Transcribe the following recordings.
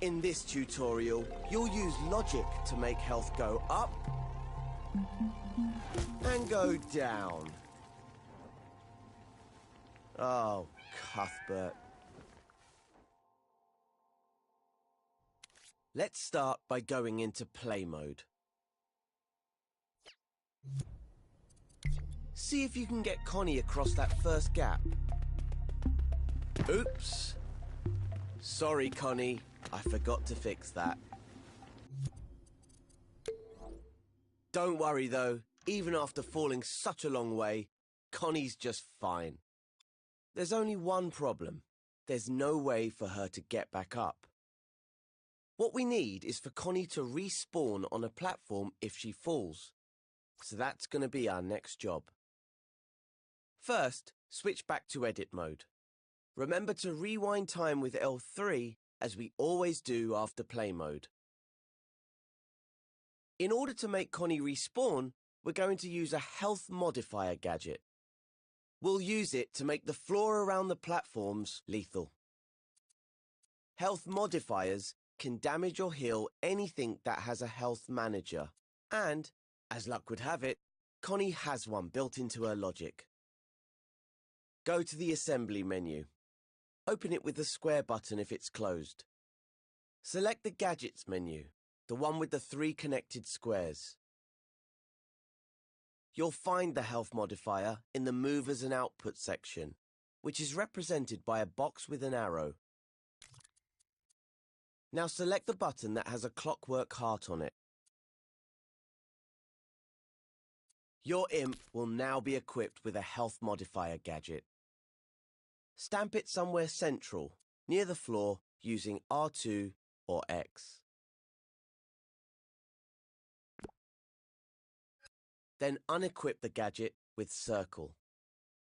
In this tutorial, you'll use logic to make health go up and go down. Oh, Cuthbert. Let's start by going into play mode. See if you can get Connie across that first gap. Oops. Sorry, Connie. I forgot to fix that. Don't worry, though. Even after falling such a long way, Connie's just fine. There's only one problem. There's no way for her to get back up. What we need is for Connie to respawn on a platform if she falls. So that's going to be our next job. First, switch back to edit mode. Remember to rewind time with L3 as we always do after play mode. In order to make Connie respawn, we're going to use a health modifier gadget. We'll use it to make the floor around the platforms lethal. Health modifiers can damage or heal anything that has a health manager. And, as luck would have it, Connie has one built into her logic. Go to the assembly menu. Open it with the square button if it's closed. Select the gadgets menu, the one with the 3 connected squares. You'll find the health modifier in the movers and output section, which is represented by a box with an arrow. Now select the button that has a clockwork heart on it. Your imp will now be equipped with a health modifier gadget. Stamp it somewhere central, near the floor, using R2 or X. Then unequip the gadget with circle.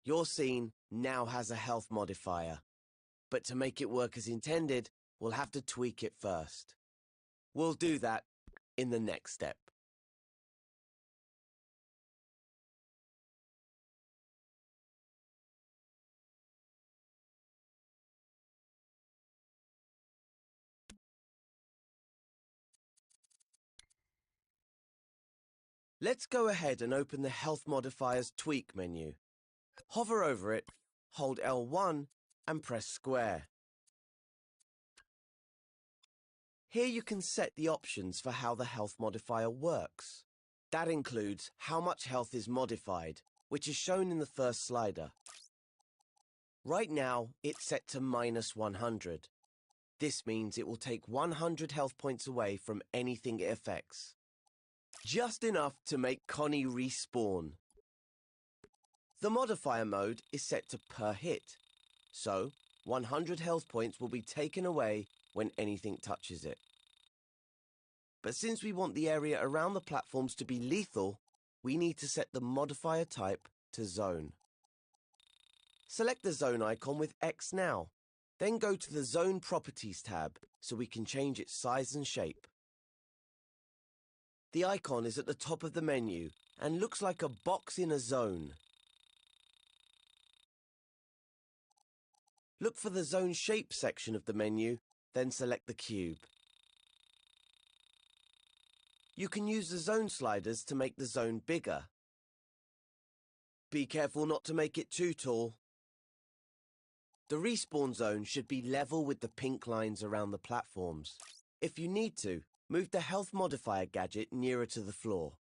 Your scene now has a health modifier, but to make it work as intended, we'll have to tweak it first. We'll do that in the next step. Let's go ahead and open the Health Modifiers Tweak menu. Hover over it, hold L1 and press square. Here you can set the options for how the health modifier works. That includes how much health is modified, which is shown in the first slider. Right now, it's set to -100. This means it will take 100 health points away from anything it affects. Just enough to make Connie respawn. The modifier mode is set to per hit, so 100 health points will be taken away when anything touches it. But since we want the area around the platforms to be lethal, we need to set the modifier type to zone. Select the zone icon with X now, Then go to the Zone Properties tab so we can change its size and shape. The icon is at the top of the menu and looks like a box in a zone. Look for the Zone Shape section of the menu, then select the cube. You can use the zone sliders to make the zone bigger. Be careful not to make it too tall. The respawn zone should be level with the pink lines around the platforms. If you need to, move the health modifier gadget nearer to the floor.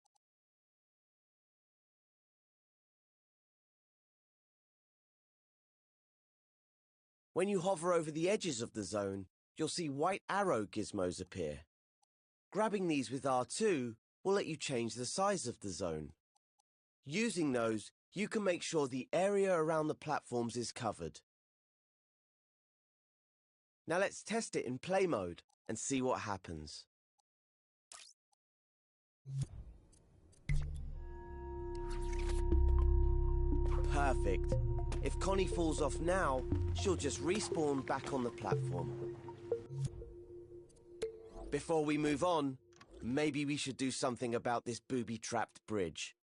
When you hover over the edges of the zone, you'll see white arrow gizmos appear. Grabbing these with R2 will let you change the size of the zone. Using those, you can make sure the area around the platforms is covered. Now let's test it in play mode and see what happens. Perfect. If Connie falls off now, she'll just respawn back on the platform. Before we move on, maybe we should do something about this booby-trapped bridge.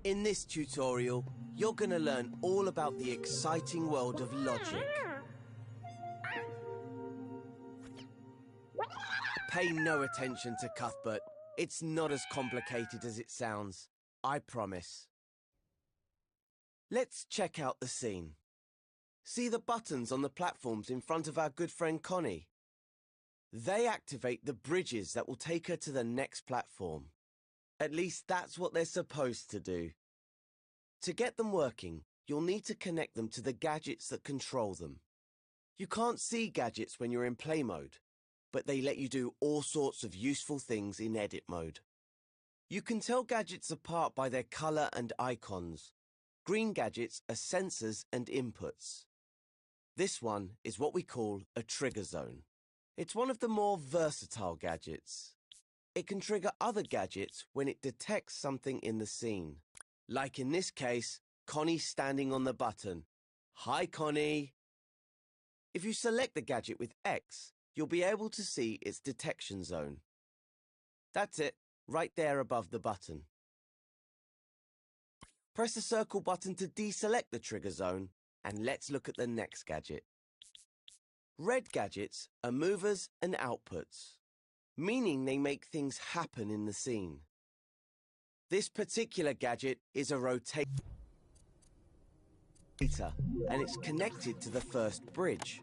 In this tutorial, you're going to learn all about the exciting world of logic. Pay no attention to Cuthbert. It's not as complicated as it sounds. I promise. Let's check out the scene. See the buttons on the platforms in front of our good friend Connie? They activate the bridges that will take her to the next platform. At least that's what they're supposed to do. To get them working, you'll need to connect them to the gadgets that control them. You can't see gadgets when you're in play mode, but they let you do all sorts of useful things in edit mode. You can tell gadgets apart by their color and icons. Green gadgets are sensors and inputs. This one is what we call a trigger zone. It's one of the more versatile gadgets. It can trigger other gadgets when it detects something in the scene. Like in this case, Connie standing on the button. Hi, Connie. If you select the gadget with X, you'll be able to see its detection zone. That's it, right there above the button. Press the circle button to deselect the trigger zone, and let's look at the next gadget. Red gadgets are movers and outputs, meaning they make things happen in the scene. This particular gadget is a rotator, and it's connected to the first bridge.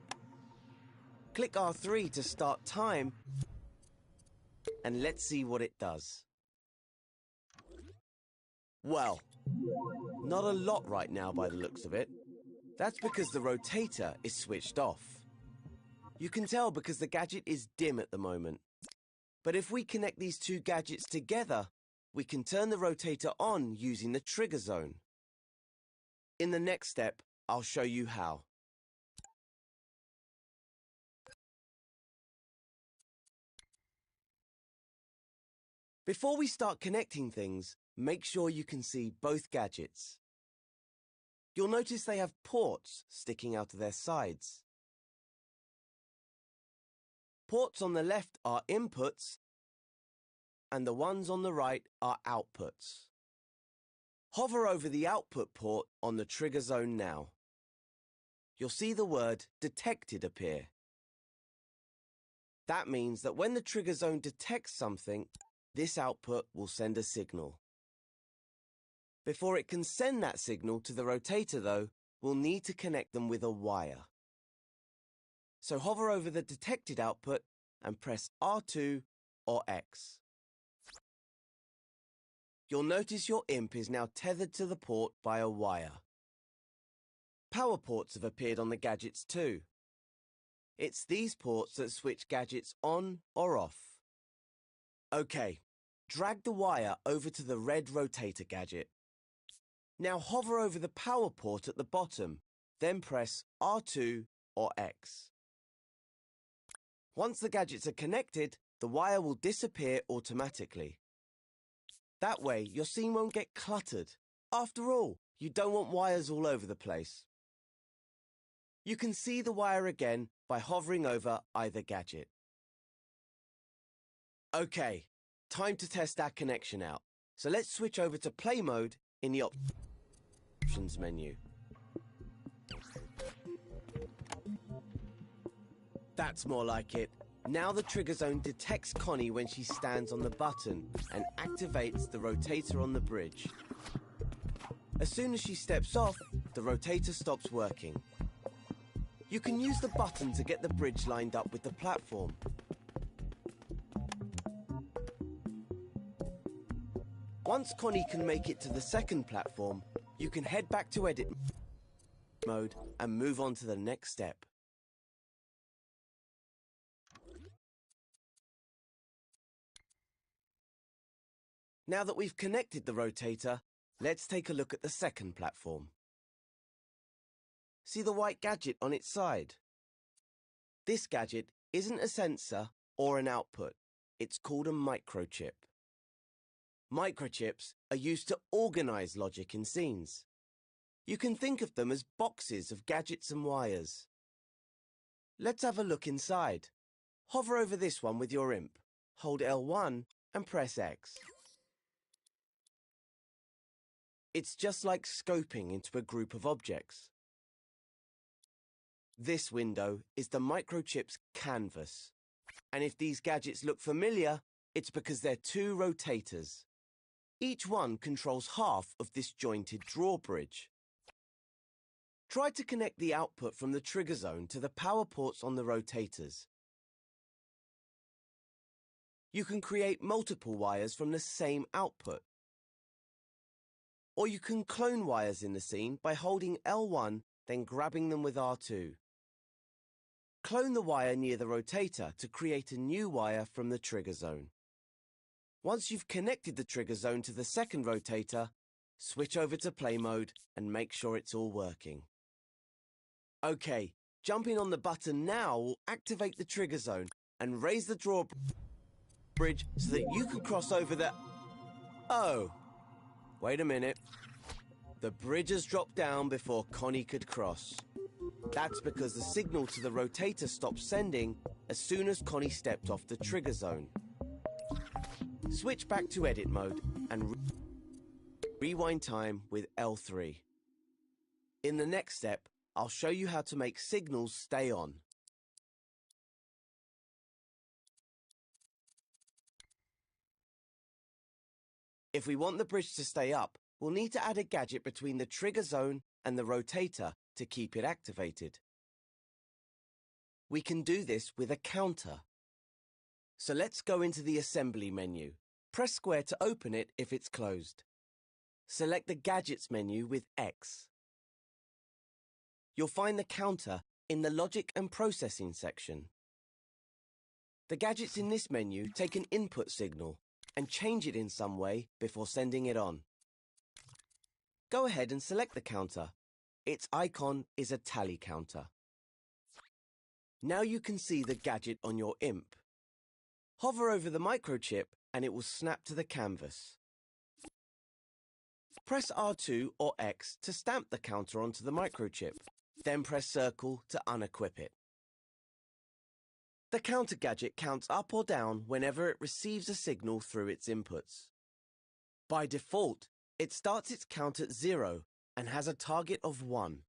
Click R3 to start time, and let's see what it does. Well, not a lot right now by the looks of it. That's because the rotator is switched off. You can tell because the gadget is dim at the moment. But if we connect these two gadgets together, we can turn the rotator on using the trigger zone. In the next step, I'll show you how. Before we start connecting things, make sure you can see both gadgets. You'll notice they have ports sticking out of their sides. Ports on the left are inputs, and the ones on the right are outputs. Hover over the output port on the trigger zone now. You'll see the word detected appear. That means that when the trigger zone detects something, this output will send a signal. Before it can send that signal to the rotator, though, we'll need to connect them with a wire. So hover over the detected output and press R2 or X. You'll notice your imp is now tethered to the port by a wire. Power ports have appeared on the gadgets too. It's these ports that switch gadgets on or off. OK, drag the wire over to the red rotator gadget. Now hover over the power port at the bottom, then press R2 or X. Once the gadgets are connected, the wire will disappear automatically. That way, your scene won't get cluttered. After all, you don't want wires all over the place. You can see the wire again by hovering over either gadget. OK, time to test our connection out. So let's switch over to play mode in the options menu. That's more like it. Now the trigger zone detects Connie when she stands on the button and activates the rotator on the bridge. As soon as she steps off, the rotator stops working. You can use the button to get the bridge lined up with the platform. Once Connie can make it to the second platform, you can head back to edit mode and move on to the next step. Now that we've connected the rotator, let's take a look at the second platform. See the white gadget on its side? This gadget isn't a sensor or an output. It's called a microchip. Microchips are used to organize logic in scenes. You can think of them as boxes of gadgets and wires. Let's have a look inside. Hover over this one with your imp. Hold L1 and press X. It's just like scoping into a group of objects. This window is the microchip's canvas. And if these gadgets look familiar, it's because they're two rotators. Each one controls half of this jointed drawbridge. Try to connect the output from the trigger zone to the power ports on the rotators. You can create multiple wires from the same output. Or you can clone wires in the scene by holding L1, then grabbing them with R2. Clone the wire near the rotator to create a new wire from the trigger zone. Once you've connected the trigger zone to the second rotator, switch over to play mode and make sure it's all working. OK, jumping on the button now will activate the trigger zone and raise the drawbridge so that you can cross over the... Oh! Wait a minute. The bridge has dropped down before Connie could cross. That's because the signal to the rotator stopped sending as soon as Connie stepped off the trigger zone. Switch back to edit mode and rewind time with L3. In the next step, I'll show you how to make signals stay on. If we want the bridge to stay up, we'll need to add a gadget between the trigger zone and the rotator to keep it activated. We can do this with a counter. So let's go into the assembly menu. Press square to open it if it's closed. Select the gadgets menu with X. You'll find the counter in the logic and processing section. The gadgets in this menu take an input signal and change it in some way before sending it on. Go ahead and select the counter. Its icon is a tally counter. Now you can see the gadget on your imp. Hover over the microchip and it will snap to the canvas. Press R2 or X to stamp the counter onto the microchip, then press circle to unequip it. The counter gadget counts up or down whenever it receives a signal through its inputs. By default, it starts its count at 0 and has a target of 1.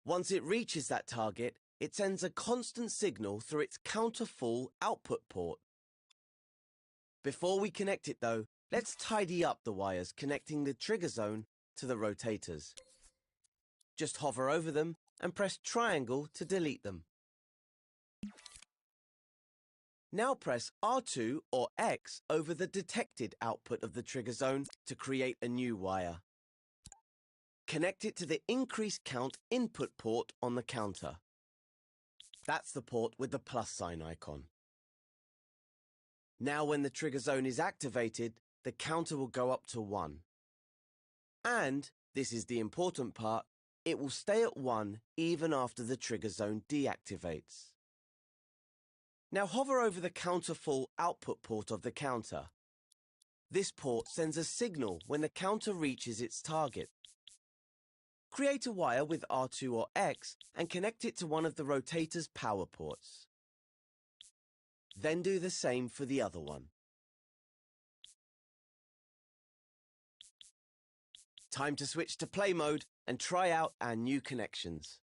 Once it reaches that target, it sends a constant signal through its counter-full output port. Before we connect it though, let's tidy up the wires connecting the trigger zone to the rotators. Just hover over them and press triangle to delete them. Now press R2 or X over the detected output of the trigger zone to create a new wire. Connect it to the increased count input port on the counter. That's the port with the plus sign icon. Now when the trigger zone is activated, the counter will go up to 1. And, this is the important part, it will stay at 1 even after the trigger zone deactivates. Now hover over the counter full output port of the counter. This port sends a signal when the counter reaches its target. Create a wire with R2 or X and connect it to one of the rotator's power ports. Then do the same for the other one. Time to switch to play mode and try out our new connections.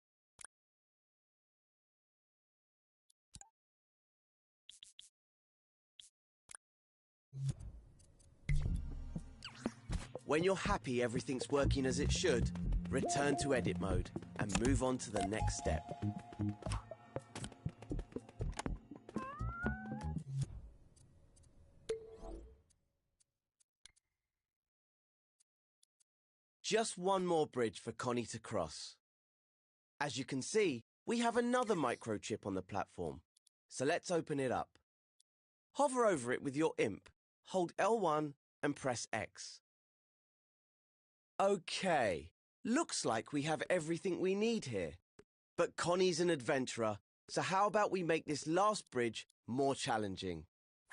When you're happy everything's working as it should, return to edit mode and move on to the next step. Just one more bridge for Connie to cross. As you can see, we have another microchip on the platform, so let's open it up. Hover over it with your imp, hold L1 and press X. Okay, looks like we have everything we need here. But Connie's an adventurer, so how about we make this last bridge more challenging?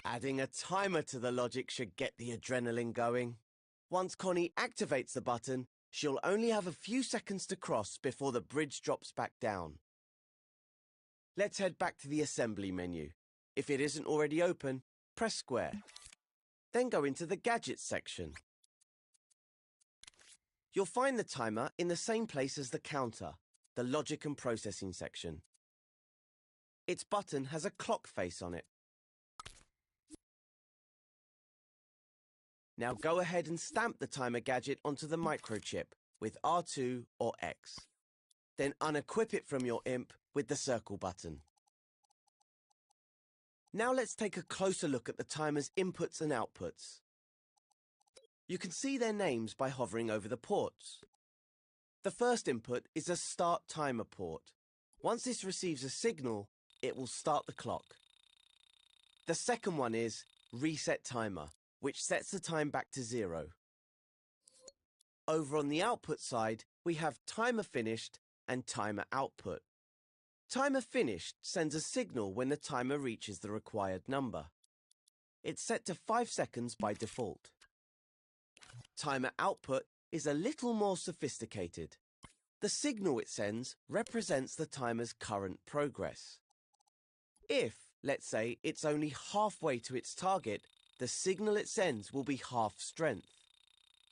Adding a timer to the logic should get the adrenaline going. Once Connie activates the button, she'll only have a few seconds to cross before the bridge drops back down. Let's head back to the assembly menu. If it isn't already open, press square. Then go into the gadgets section. You'll find the timer in the same place as the counter, the logic and processing section. Its button has a clock face on it. Now go ahead and stamp the timer gadget onto the microchip with R2 or X. Then unequip it from your imp with the circle button. Now let's take a closer look at the timer's inputs and outputs. You can see their names by hovering over the ports. The first input is a start timer port. Once this receives a signal, it will start the clock. The second one is reset timer, which sets the time back to 0. Over on the output side, we have timer finished and timer output. Timer finished sends a signal when the timer reaches the required number. It's set to 5 seconds by default. Timer output is a little more sophisticated. The signal it sends represents the timer's current progress. If, let's say, it's only halfway to its target, the signal it sends will be half strength.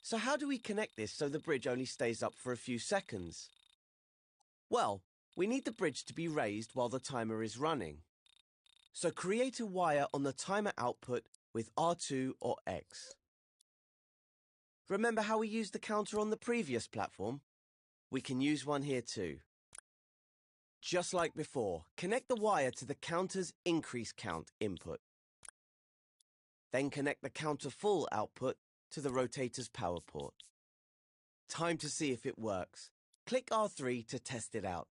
So how do we connect this so the bridge only stays up for a few seconds? Well, we need the bridge to be raised while the timer is running. So create a wire on the timer output with R2 or X. Remember how we used the counter on the previous platform? We can use one here too. Just like before, connect the wire to the counter's increase count input. Then connect the counter full output to the rotator's power port. Time to see if it works. Click R3 to test it out.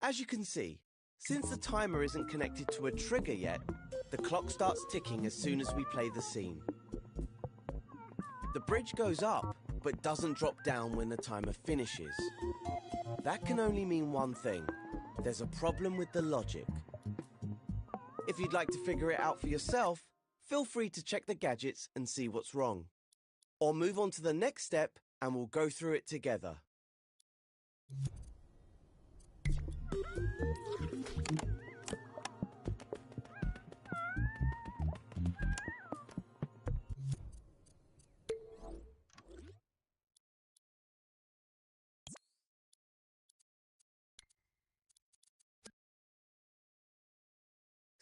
As you can see, since the timer isn't connected to a trigger yet, the clock starts ticking as soon as we play the scene. The bridge goes up, but doesn't drop down when the timer finishes. That can only mean one thing. There's a problem with the logic. If you'd like to figure it out for yourself, feel free to check the gadgets and see what's wrong. Or move on to the next step and we'll go through it together.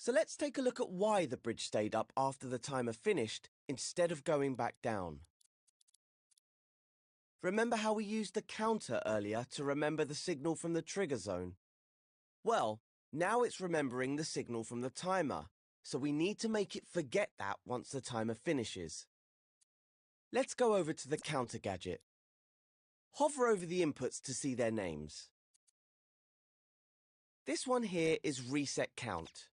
So let's take a look at why the bridge stayed up after the timer finished instead of going back down. Remember how we used the counter earlier to remember the signal from the trigger zone? Well, now it's remembering the signal from the timer, so we need to make it forget that once the timer finishes. Let's go over to the counter gadget. Hover over the inputs to see their names. This one here is reset count.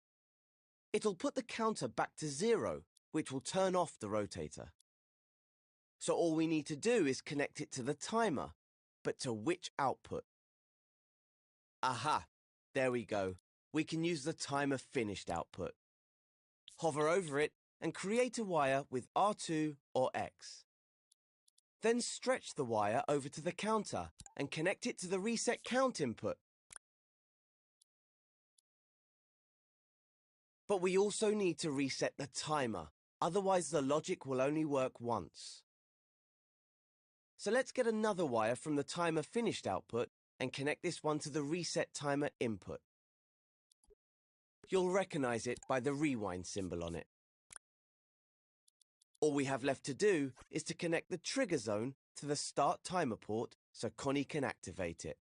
It'll put the counter back to 0, which will turn off the rotator. So all we need to do is connect it to the timer, but to which output? Aha! There we go. We can use the timer finished output. Hover over it and create a wire with R2 or X. Then stretch the wire over to the counter and connect it to the reset count input. But we also need to reset the timer, otherwise the logic will only work once. So let's get another wire from the timer finished output and connect this one to the reset timer input. You'll recognize it by the rewind symbol on it. All we have left to do is to connect the trigger zone to the start timer port so Connie can activate it.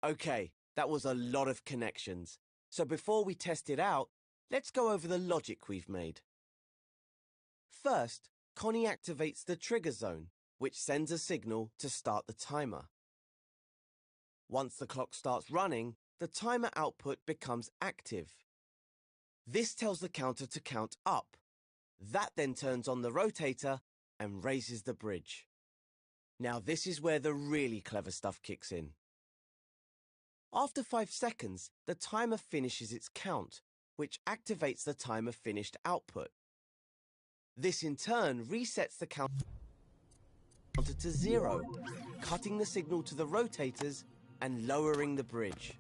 Okay, that was a lot of connections. So before we test it out, let's go over the logic we've made. First, Connie activates the trigger zone, which sends a signal to start the timer. Once the clock starts running, the timer output becomes active. This tells the counter to count up. That then turns on the rotator and raises the bridge. Now this is where the really clever stuff kicks in. After 5 seconds, the timer finishes its count, which activates the timer finished output. This in turn resets the counter to 0, cutting the signal to the rotators and lowering the bridge.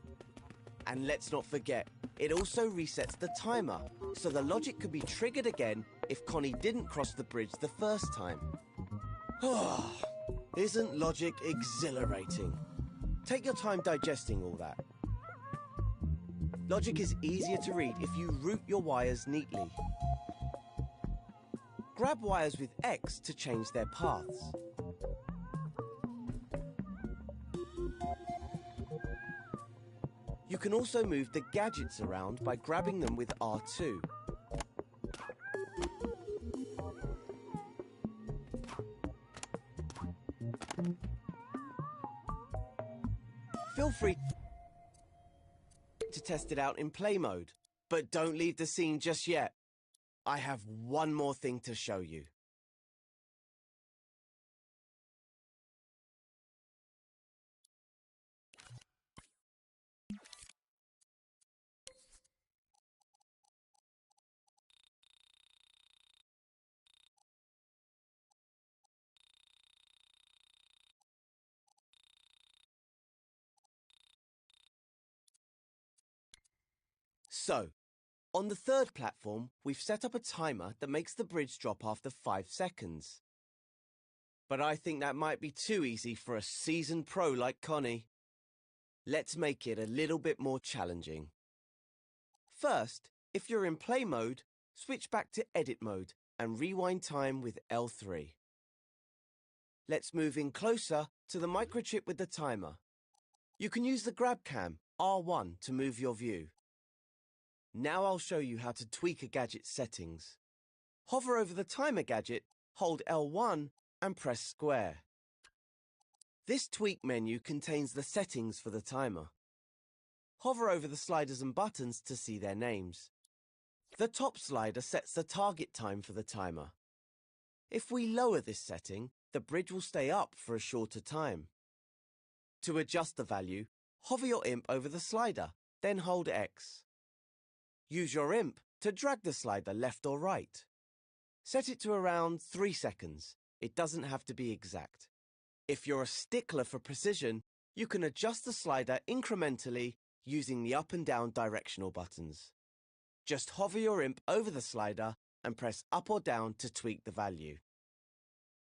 And let's not forget, it also resets the timer, so the logic could be triggered again if Connie didn't cross the bridge the first time. Isn't logic exhilarating? Take your time digesting all that. Logic is easier to read if you route your wires neatly. Grab wires with X to change their paths. You can also move the gadgets around by grabbing them with R2. Feel free to test it out in play mode, but don't leave the scene just yet. I have one more thing to show you. So, on the third platform, we've set up a timer that makes the bridge drop after 5 seconds. But I think that might be too easy for a seasoned pro like Connie. Let's make it a little bit more challenging. First, if you're in play mode, switch back to edit mode and rewind time with L3. Let's move in closer to the microchip with the timer. You can use the grab cam, R1, to move your view. Now I'll show you how to tweak a gadget's settings. Hover over the timer gadget, hold L1 and press square. This tweak menu contains the settings for the timer. Hover over the sliders and buttons to see their names. The top slider sets the target time for the timer. If we lower this setting, the bridge will stay up for a shorter time. To adjust the value, hover your imp over the slider, then hold X. Use your imp to drag the slider left or right. Set it to around 3 seconds. It doesn't have to be exact. If you're a stickler for precision, you can adjust the slider incrementally using the up and down directional buttons. Just hover your imp over the slider and press up or down to tweak the value.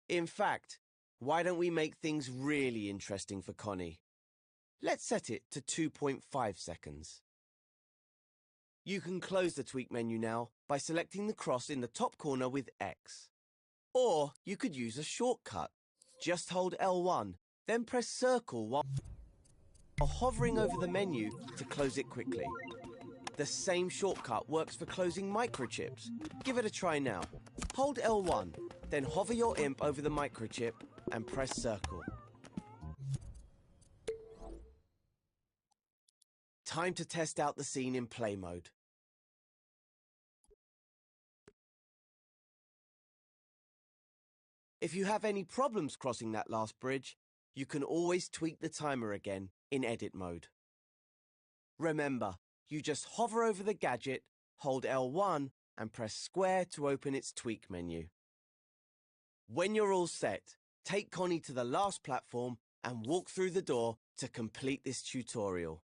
In fact, why don't we make things really interesting for Connie? Let's set it to 2.5 seconds. You can close the tweak menu now by selecting the cross in the top corner with X. Or you could use a shortcut. Just hold L1, then press circle while hovering over the menu to close it quickly. The same shortcut works for closing microchips. Give it a try now. Hold L1, then hover your imp over the microchip and press circle. Time to test out the scene in play mode. If you have any problems crossing that last bridge, you can always tweak the timer again in edit mode. Remember, you just hover over the gadget, hold L1 and press square to open its tweak menu. When you're all set, take Connie to the last platform and walk through the door to complete this tutorial.